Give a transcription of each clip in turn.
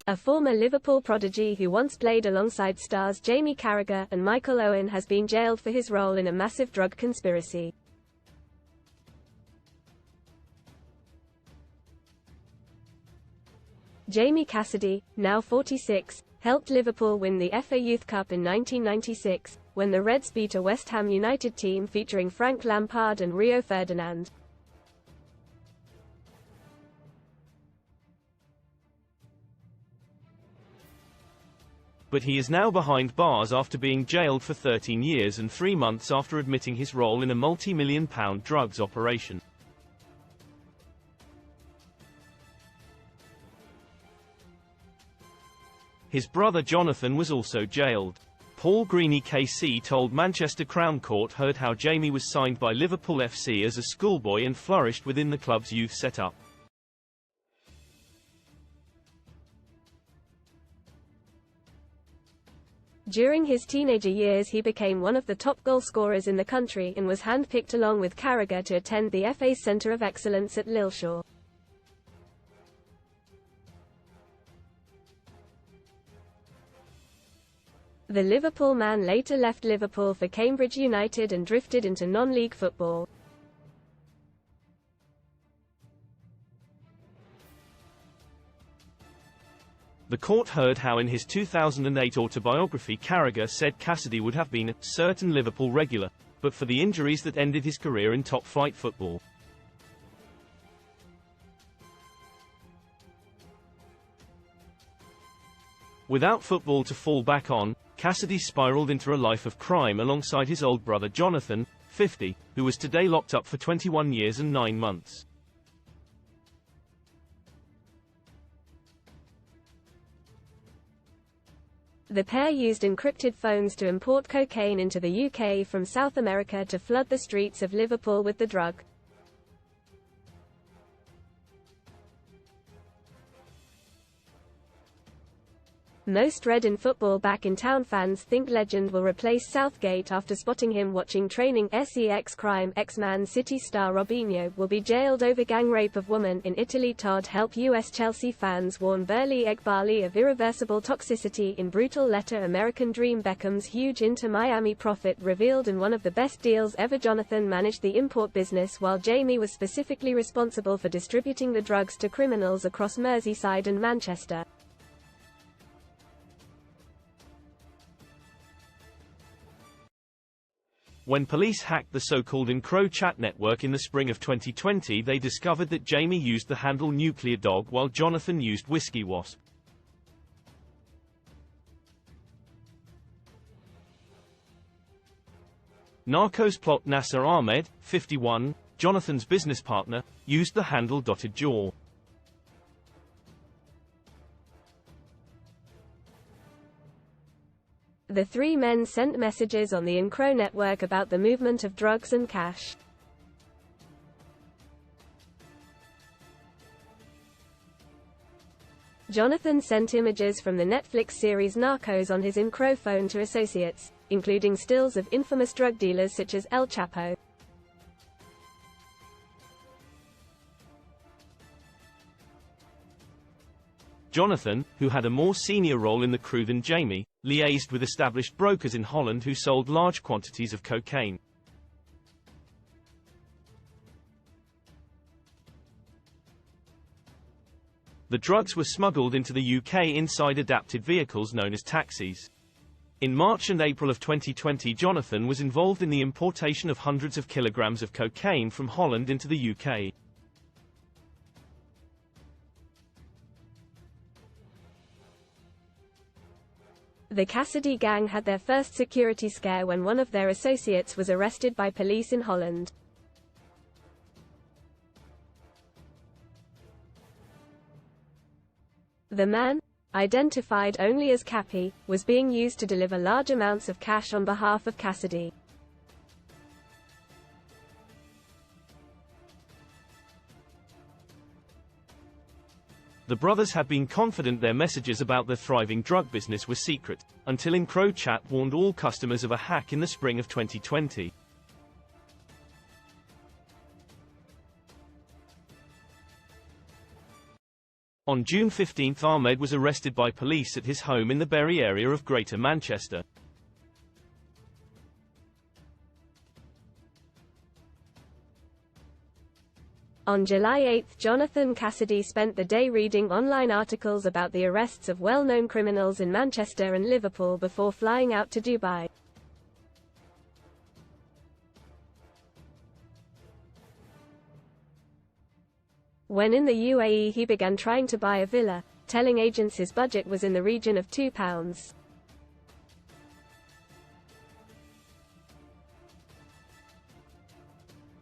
A former Liverpool prodigy who once played alongside stars Jamie Carragher and Michael Owen has been jailed for his role in a massive drug conspiracy. Jamie Cassidy, now 46, helped Liverpool win the FA Youth Cup in 1996, when the Reds beat a West Ham United team featuring Frank Lampard and Rio Ferdinand. But he is now behind bars after being jailed for 13 years and 3 months after admitting his role in a multi-million-pound drugs operation. His brother Jonathan was also jailed. Paul Greeny KC told Manchester Crown Court heard how Jamie was signed by Liverpool FC as a schoolboy and flourished within the club's youth setup. During his teenager years he became one of the top goal scorers in the country and was handpicked along with Carragher to attend the FA's Centre of Excellence at Lilleshall. The Liverpool man later left Liverpool for Cambridge United and drifted into non-league football. The court heard how in his 2008 autobiography Carragher said Cassidy would have been a certain Liverpool regular, but for the injuries that ended his career in top-flight football. Without football to fall back on, Cassidy spiraled into a life of crime alongside his old brother Jonathan, 50, who was today locked up for 21 years and 9 months. The pair used encrypted phones to import cocaine into the UK from South America to flood the streets of Liverpool with the drug. Most Reading football back-in-town fans think legend will replace Southgate after spotting him watching training. Sex crime. Ex-Man City star Robinho will be jailed over gang rape of woman in Italy. Todd help US Chelsea fans warn Burley Egbali of irreversible toxicity in brutal letter. American Dream. Beckham's huge Inter Miami profit revealed in one of the best deals ever. Jonathan managed the import business while Jamie was specifically responsible for distributing the drugs to criminals across Merseyside and Manchester. When police hacked the so-called EncroChat network in the spring of 2020, they discovered that Jamie used the handle Nuclear Dog while Jonathan used Whiskey Wasp. Narcos plot. Nasser Ahmed, 51, Jonathan's business partner, used the handle Dotted Jaw. The three men sent messages on the Encro network about the movement of drugs and cash. Jonathan sent images from the Netflix series Narcos on his Encro phone to associates, including stills of infamous drug dealers such as El Chapo. Jonathan, who had a more senior role in the crew than Jamie, liaised with established brokers in Holland who sold large quantities of cocaine. The drugs were smuggled into the UK inside adapted vehicles known as taxis. In March and April of 2020, Jonathan was involved in the importation of hundreds of kilograms of cocaine from Holland into the UK. The Cassidy gang had their first security scare when one of their associates was arrested by police in Holland. The man, identified only as Cappy, was being used to deliver large amounts of cash on behalf of Cassidy. The brothers had been confident their messages about their thriving drug business were secret, until EncroChat warned all customers of a hack in the spring of 2020. On June 15, Ahmed was arrested by police at his home in the Bury area of Greater Manchester. On July 8, Jonathan Cassidy spent the day reading online articles about the arrests of well-known criminals in Manchester and Liverpool before flying out to Dubai. When in the UAE, he began trying to buy a villa, telling agents his budget was in the region of £2.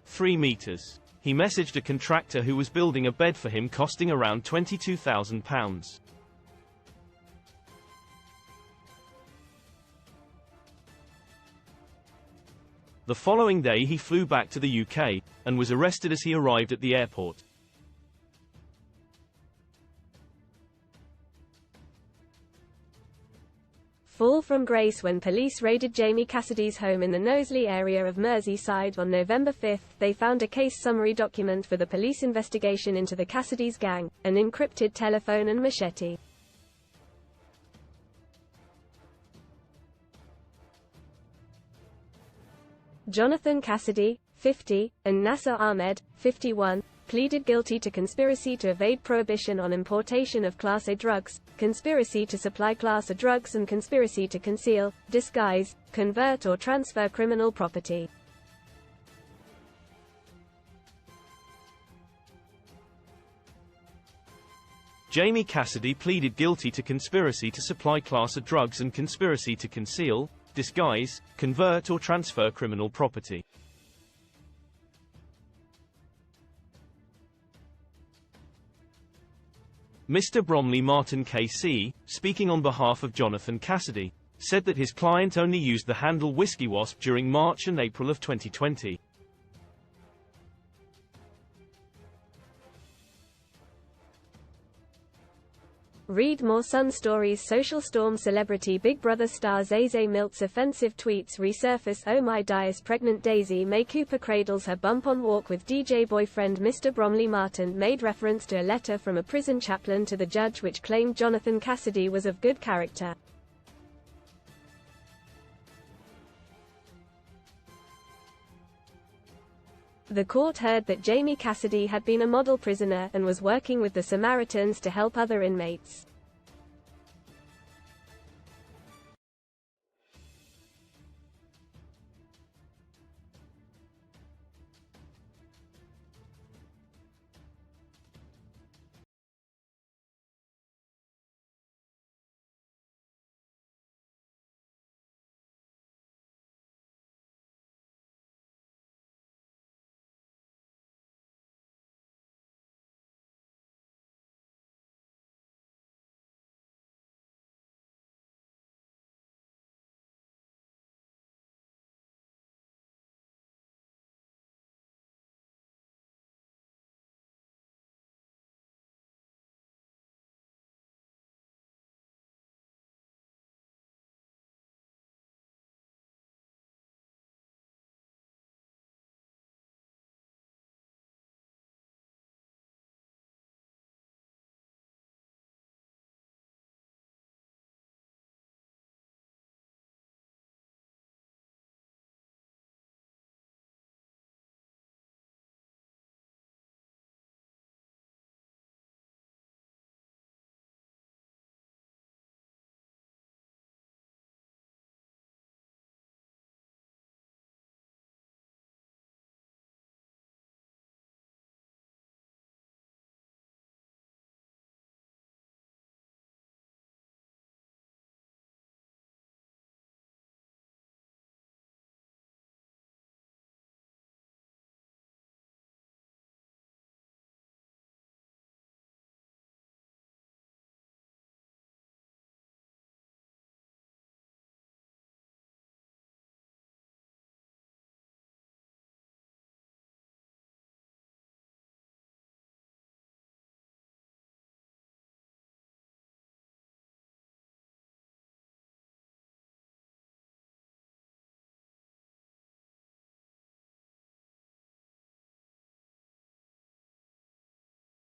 3 meters. He messaged a contractor who was building a bed for him costing around £22,000. The following day he flew back to the UK, and was arrested as he arrived at the airport. Fall from grace when police raided Jamie Cassidy's home in the Knowsley area of Merseyside on November 5. They found a case summary document for the police investigation into the Cassidy's gang, an encrypted telephone and machete. Jonathan Cassidy, 50, and Nasser Ahmed, 51, pleaded guilty to conspiracy to evade prohibition on importation of Class A drugs, conspiracy to supply Class A drugs and conspiracy to conceal, disguise, convert or transfer criminal property. Jamie Cassidy pleaded guilty to conspiracy to supply Class A drugs and conspiracy to conceal, disguise, convert or transfer criminal property. Mr. Bromley Martin KC, speaking on behalf of Jonathan Cassidy, said that his client only used the handle Whiskey Wasp during March and April of 2020. Read more Sun Stories. Social storm. Celebrity Big Brother star Zazie Milt's offensive tweets resurface. Oh my dies. Pregnant Daisy May Cooper cradles her bump on walk with DJ boyfriend Mr. Bromley Martin made reference to a letter from a prison chaplain to the judge which claimed Jonathan Cassidy was of good character. The court heard that Jamie Cassidy had been a model prisoner and was working with the Samaritans to help other inmates.